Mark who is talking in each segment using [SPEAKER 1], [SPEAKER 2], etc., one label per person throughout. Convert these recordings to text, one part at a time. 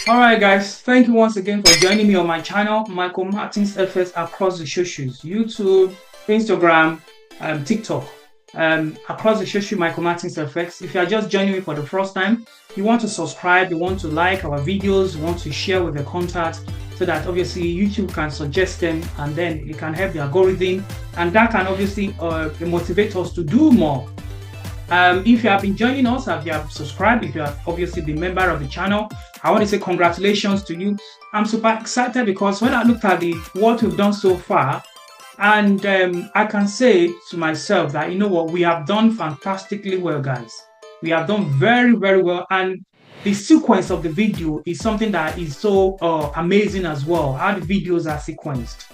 [SPEAKER 1] All right, guys. Thank you once again for joining me on my channel, Michael Martins FX, across the socials, YouTube, Instagram, TikTok, across the social, Michael Martins FX. If you are just joining me for the first time, you want to subscribe, you want to like our videos, you want to share with your contacts, so that obviously YouTube can suggest them, and then it can help the algorithm, and that can obviously motivate us to do more. If you have been joining us, if you have subscribed, if you have obviously been a member of the channel, I want to say congratulations to you. I'm super excited because when I looked at what we've done so far, and I can say to myself that, you know what, we have done fantastically well, guys. We have done very, very well. And the sequence of the video is something that is so amazing as well, how the videos are sequenced.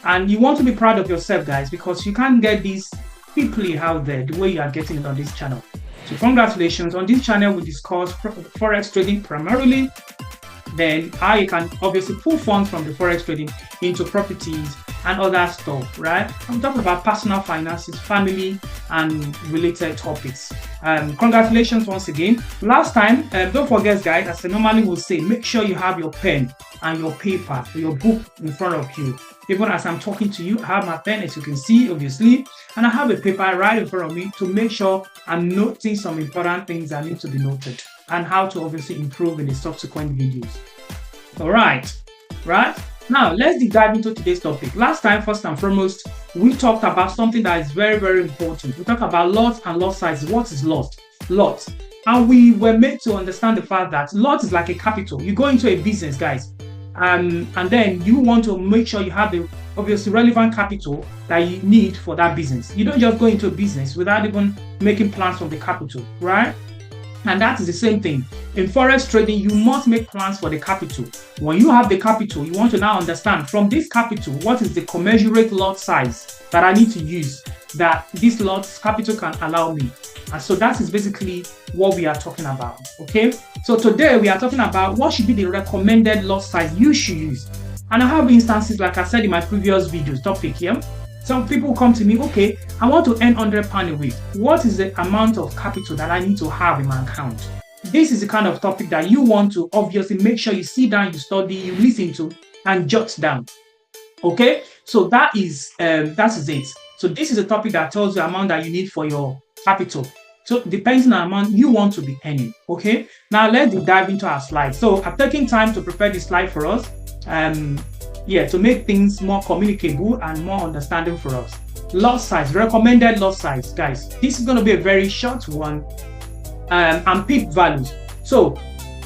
[SPEAKER 1] And you want to be proud of yourself, guys, because you can't get this quickly out there the way you are getting it on this channel. So congratulations. On this channel we discuss forex trading primarily, then how you can obviously pull funds from the forex trading into properties and other stuff, right? I'm talking about personal finances, family, and related topics. Congratulations once again. Last time, don't forget, guys, as I normally will say, make sure you have your pen and your paper, your book in front of you. Even as I'm talking to you, I have my pen, as you can see, obviously, and I have a paper right in front of me to make sure I'm noting some important things that need to be noted and how to obviously improve in the subsequent videos. All right. Now, let's dive into today's topic. Last time, first and foremost, we talked about something that is very, very important. We talked about lots and lot sizes. What is lot? Lot. And we were made to understand the fact that lot is like a capital. You go into a business, guys, and then you want to make sure you have the obviously relevant capital that you need for that business. You don't just go into a business without even making plans for the capital, right? And that is the same thing. In forex trading, you must make plans for the capital. When you have the capital, you want to now understand from this capital, what is the commensurate lot size that I need to use that this lot capital can allow me. And so that is basically what we are talking about, okay? So today we are talking about what should be the recommended lot size you should use. And I have instances, like I said in my previous videos topic here. Some people come to me, okay, I want to earn £100 a week. What is the amount of capital that I need to have in my account? This is the kind of topic that you want to obviously make sure you sit down, you study, you listen to, and jot down. Okay, so that is it. So this is a topic that tells you the amount that you need for your capital. So depends on the amount you want to be earning. Okay, now let's dive into our slides. So I'm taking time to prepare this slide for us. To make things more communicable and more understanding for us. Lot size, recommended lot size, guys. This is going to be a very short one, and peak values. So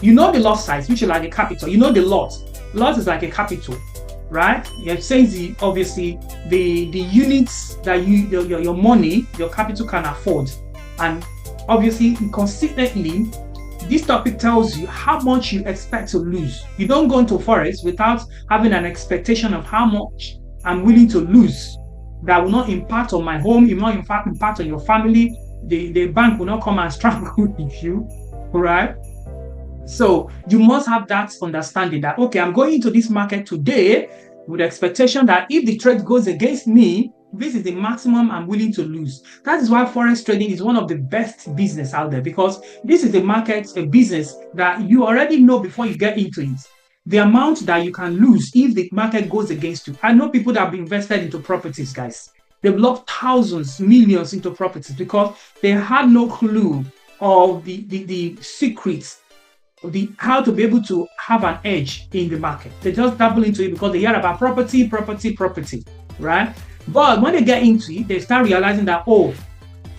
[SPEAKER 1] you know the lot size, which is like a capital. You know the lot. Lot is like a capital, right? It says obviously the units that your money, your capital can afford, and obviously consistently. This topic tells you how much you expect to lose. You don't go into forex without having an expectation of how much I'm willing to lose. That will not impact on my home. It will not impact on your family. The bank will not come and struggle with you, right? So you must have that understanding that, okay, I'm going into this market today with the expectation that if the trade goes against me, this is the maximum I'm willing to lose. That is why forex trading is one of the best business out there, because this is a market, a business that you already know before you get into it. The amount that you can lose if the market goes against you. I know people that have invested into properties, guys. They've lost thousands, millions into properties because they had no clue of the secrets, how to be able to have an edge in the market. They just dabble into it because they hear about property, right? But when they get into it, they start realizing that, oh,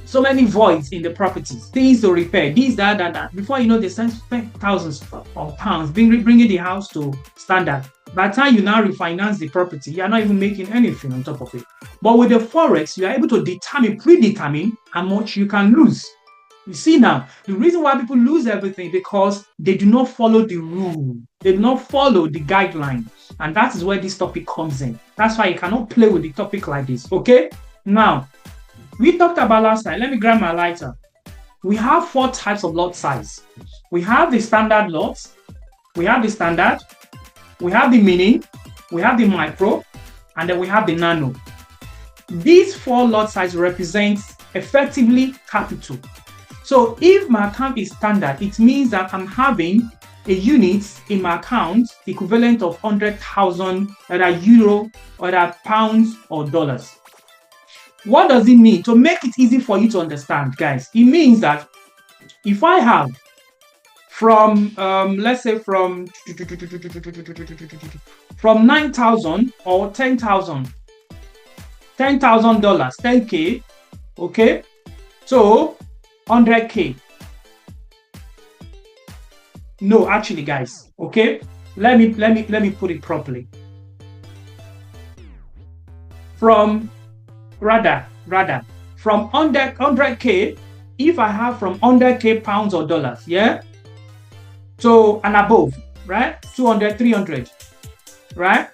[SPEAKER 1] so many voids in the properties, things to repair, this, that. Before you know, they spend thousands of pounds bringing the house to standard. By the time you now refinance the property, you are not even making anything on top of it. But with the forex, you are able to predetermine how much you can lose. You see now, the reason why people lose everything because they do not follow the rule. They do not follow the guideline. And that is where this topic comes in. That's why you cannot play with the topic like this, okay? Now, we talked about last time. Let me grab my lighter. We have 4 types of lot size. We have the standard lots. We have the standard. We have the mini. We have the micro. And then we have the nano. These 4 lot size represents effectively capital. So if my account is standard, it means that I'm having a unit in my account, the equivalent of 100,000, either euro, either pounds or dollars. What does it mean? To make it easy for you to understand, guys, it means that if I have from, let's say from 9,000 or 10,000, $10,000, 10K, okay, so 100K. No, actually, guys, okay, let me put it properly. From rather from 100K, if I have from 100K pounds or dollars, yeah, so and above, right, 200, 300, right,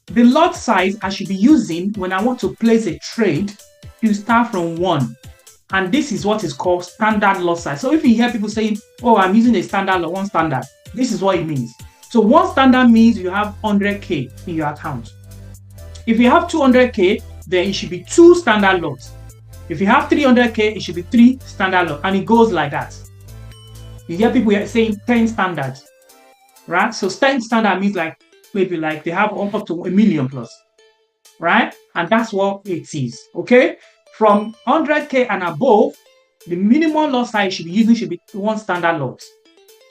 [SPEAKER 1] the lot size I should be using when I want to place a trade, you start from 1. And this is what is called standard lot size. So if you hear people saying, oh, I'm using a standard lot, 1 standard, this is what it means. So 1 standard means you have 100K in your account. If you have 200K, then it should be 2 standard lots. If you have 300K, it should be 3 standard lots. And it goes like that. You hear people saying 10 standards, right? So 10 standard means like, maybe like they have up to 1 million plus, right? And that's what it is, okay? From 100K and above, the minimum lot size should be using should be 1 standard lot.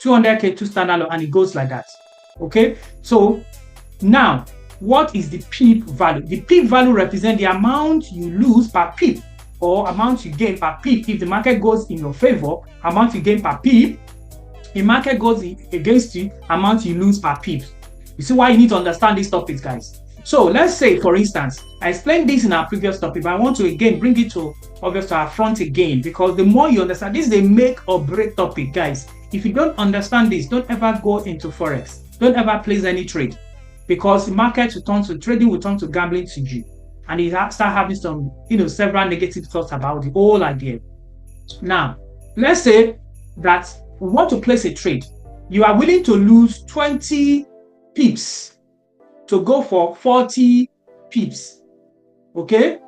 [SPEAKER 1] 200K, 2 standard lot, and it goes like that. Okay? So now, what is the PEEP value? The PEEP value represents the amount you lose per PEEP or amount you gain per PEEP. If the market goes in your favor, amount you gain per PEEP. If the market goes against you, amount you lose per PEEP. You see why you need to understand these topics, guys. So let's say, for instance, I explained this in our previous topic, but I want to again bring it to obviously our front again, because the more you understand, this is a make or break topic, guys. If you don't understand this, don't ever go into Forex. Don't ever place any trade, because the market will turn to trading, will turn to gambling to you. And you start having some, several negative thoughts about the whole idea. Now, let's say that we want to place a trade. You are willing to lose 20 pips to go for 40 pips. Okay?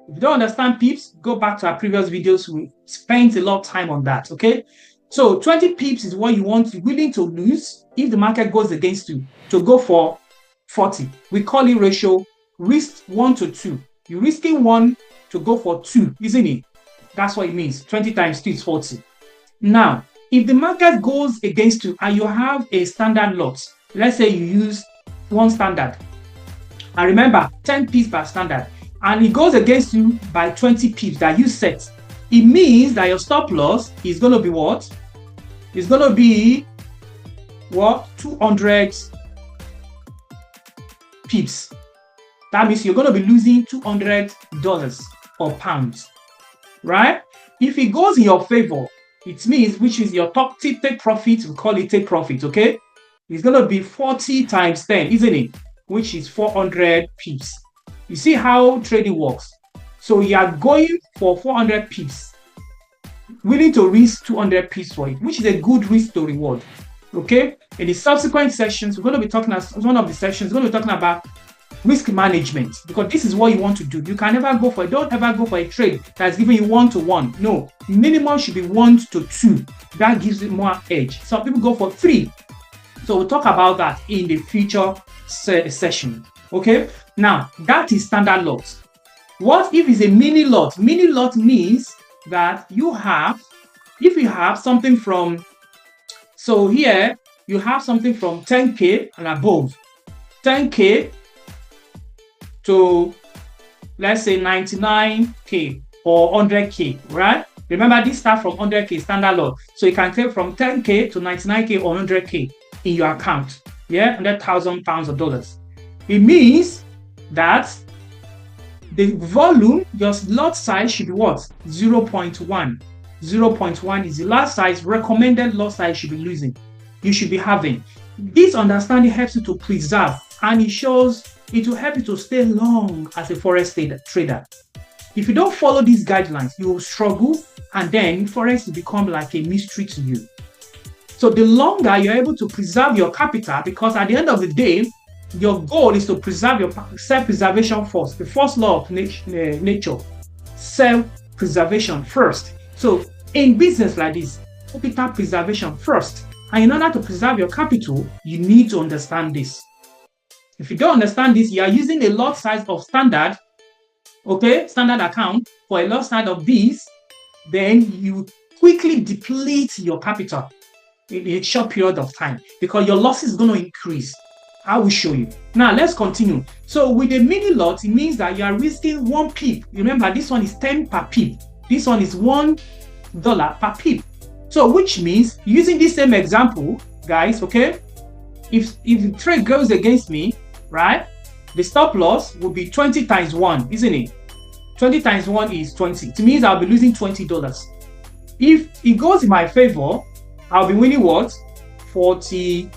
[SPEAKER 1] If you don't understand pips, go back to our previous videos. We spent a lot of time on that. Okay? So 20 pips is what you want, willing to lose if the market goes against you, to go for 40. We call it ratio risk 1 to 2. You're risking 1 to go for 2, isn't it? That's what it means. 20 times 2 is 40. Now, if the market goes against you and you have a standard lot, let's say you use 1 standard, and remember 10 pips per standard, and it goes against you by 20 pips that you set, it means that your stop loss is going to be what? It's going to be what? 200 pips. That means you're going to be losing $200 or pounds, right? If it goes in your favor, it means, which is your top take profit, we call it take profit, okay? It's going to be 40 times 10, isn't it? Which is 400 pips. You see how trading works. So you are going for 400 pips, willing to risk 200 pips for it, which is a good risk to reward. Okay? In the subsequent sessions, we're going to be talking, as one of the sessions, we're going to be talking about risk management, because this is what you want to do. You can never go for, don't ever go for a trade that's giving you 1 to 1. No, minimum should be 1 to 2. That gives it more edge. Some people go for 3. So we'll talk about that in the future session. Okay, now that is standard lot. What if it's a mini lot? Mini lot means that you have, if you have something from, so here you have something from 10K and above, 10K to, let's say, 99K or 100K, right? Remember, this starts from 100K standard lot. So you can take from 10K to 99K or 100K in your account. Yeah, 100,000 pounds or dollars. It means that the volume, your lot size should be what? 0.1. 0.1 is the lot size, recommended lot size you should be having. This understanding helps you to preserve, and it will help you to stay long as a Forex trader. If you don't follow these guidelines, you will struggle, and then Forex will become like a mystery to you. So the longer you're able to preserve your capital, because at the end of the day, your goal is to preserve your self-preservation first. The first law of nature, self-preservation first. So in business like this, capital preservation first. And in order to preserve your capital, you need to understand this. If you don't understand this, you are using a lot size of standard, okay, standard account for a lot size of this, then you quickly deplete your capital in a short period of time because your loss is going to increase. I will show you. Now, let's continue. So with a mini lot, it means that you are risking 1 pip. Remember, this one is 10 per pip. This one is $1 per pip. So which means, using this same example, guys, okay, if the trade goes against me, right, the stop loss will be 20 times 1, isn't it? 20 times 1 is 20. It means I'll be losing $20. If it goes in my favor, I'll be winning what? $40.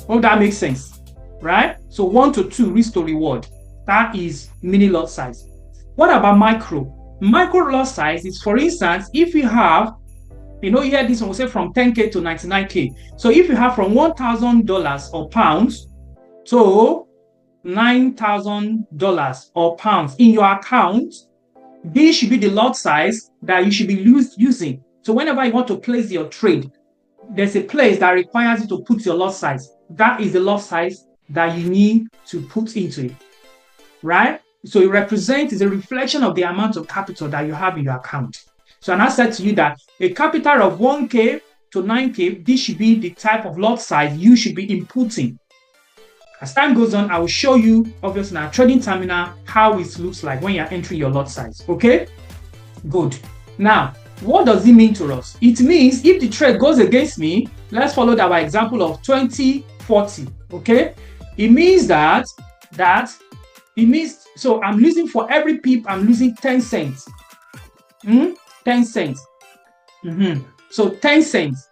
[SPEAKER 1] Hope that makes sense, right? So 1 to 2 risk to reward. That is mini lot size. What about micro? Micro lot size is, for instance, if you have, here this one will say from 10K to 99K. So if you have from $1,000 or pounds to $9,000 or pounds in your account, this should be the lot size that you should be using. So whenever you want to place your trade, there's a place that requires you to put your lot size. That is the lot size that you need to put into it, right? So it represents, a reflection of the amount of capital that you have in your account. So and I said to you that a capital of 1K to 9K, this should be the type of lot size you should be inputting. As time goes on, I will show you, obviously, in our trading terminal, how it looks like when you're entering your lot size. Okay? Good. Now, what does it mean to us? It means if the trade goes against me, let's follow our example of 2040. Okay? It means so I'm losing for every pip, I'm losing 10 cents. 10 cents. So 10 cents.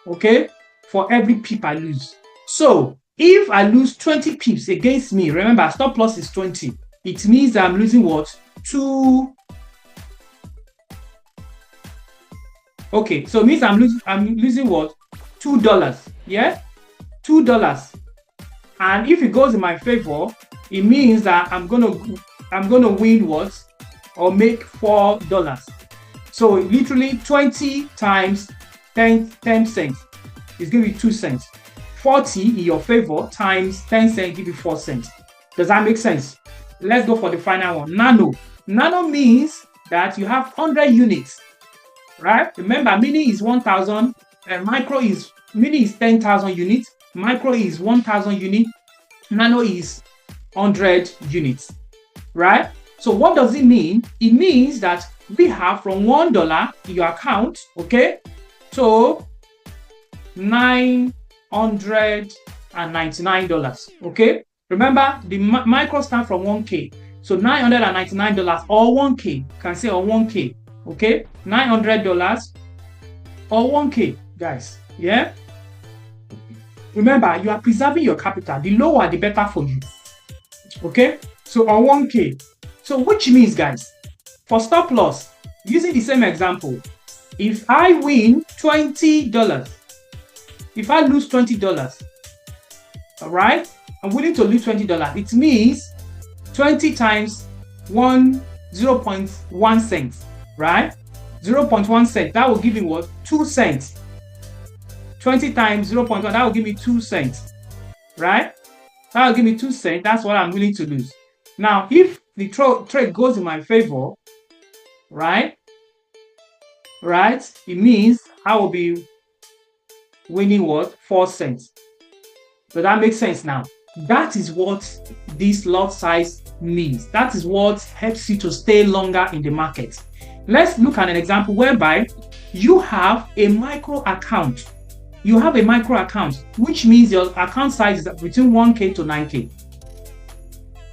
[SPEAKER 1] Okay? For every pip I lose. So if I lose 20 pips against me, remember stop loss is 20. It means that I'm losing what? 2. Okay, so it means I'm losing what? $2. Yeah? $2. And if it goes in my favor, it means that I'm gonna win what? Or make $4. So literally 20 times 10 cents is gonna be 2 cents. 40 in your favor times 10 cents give you 4 cents. Does that make sense? Let's go for the final one. Nano. Nano means that you have 100 units, right? Remember, mini is 1,000 and mini is 10,000 units. Micro is 1,000 units. Nano is 100 units, right? So what does it mean? It means that we have from $1 in your account, okay, to $999, okay? Remember, the micro stands from 1K. So $999 or 1K, can say or 1K, okay? $900 or 1K, guys, yeah? Remember, you are preserving your capital. The lower, the better for you, okay? So or 1K. So which means, guys, for stop loss, using the same example, if I win $20, if I lose $20, all right, I'm willing to lose $20. It means 20 times 0.1 cent, right? 0.1 cent, that will give me what? 2 cents. 20 times 0.1, that will give me 2 cents, right? That will give me 2 cents. That's what I'm willing to lose. Now, if the trade goes in my favor, right? It means I will be winning what? 4 cents. So that makes sense now. That is what this lot size means. That is what helps you to stay longer in the market. Let's look at an example whereby you have a micro account. You have a micro account, which means your account size is between 1K to 9K.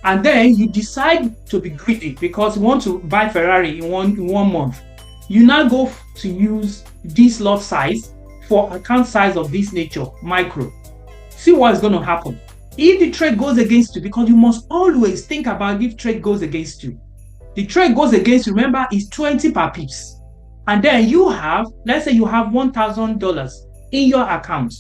[SPEAKER 1] And then you decide to be greedy because you want to buy Ferrari in one month. You now go to use this lot size for account size of this nature, micro. See what is going to happen. If the trade goes against you, because you must always think about if trade goes against you. The trade goes against you, remember, is 20 per pips. And then you have, let's say you have $1,000 in your account.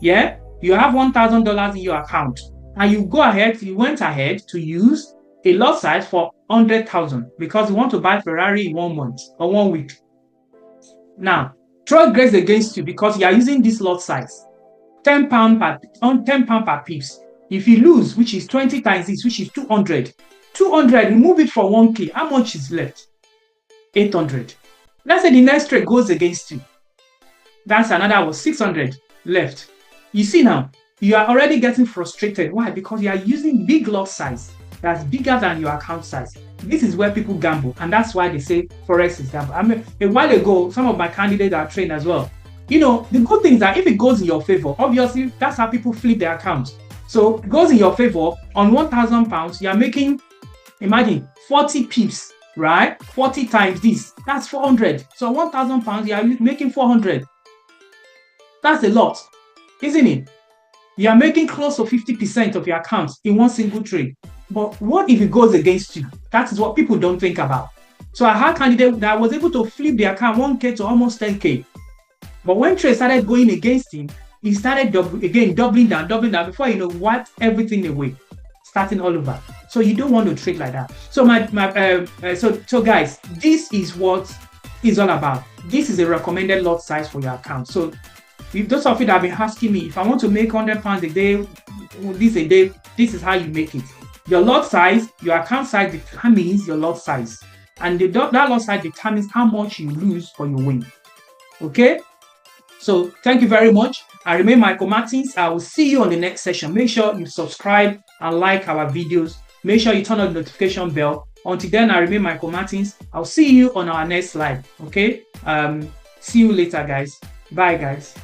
[SPEAKER 1] Yeah? You have $1,000 in your account. And you went ahead to use a lot size for 100,000 because you want to buy Ferrari in 1 month or 1 week. Now, Trust grace against you because you are using this lot size. £10 per pips. If you lose, which is 20 times this, which is 200. 200, remove it from 1K. How much is left? 800. Let's say the next trade goes against you. That's another 600 left. You see now, you are already getting frustrated. Why? Because you are using big lot size that's bigger than your account size. This is where people gamble, and that's why they say Forex is gamble. I mean, a while ago, some of my candidates are trained as well. You know, the good thing is that if it goes in your favor, obviously that's how people flip their accounts. So it goes in your favor. On £1,000, you are making, imagine, 40 pips, right? 40 times this, that's 400. So £1,000, you are making 400. That's a lot, isn't it? You are making close to 50% of your accounts in one single trade. But what if it goes against you? That is what people don't think about. So I had a candidate that was able to flip the account 1K to almost 10K. But when trade started going against him, he started doubling down before you know, wiped everything away, starting all over. So you don't want to trade like that. So so guys, this is what it's all about. This is a recommended lot size for your account. So if those of you that have been asking me, if I want to make £100 a day, this is how you make it. Your lot size, your account size determines your lot size, and that lot size determines how much you lose or you win. Okay. So thank you very much. I remain Michael Martins. I will see you on the next session. Make sure you subscribe and like our videos. Make sure you turn on the notification bell. Until then, I remain Michael Martins. I'll see you on our next live. Okay. See you later, guys. Bye, guys.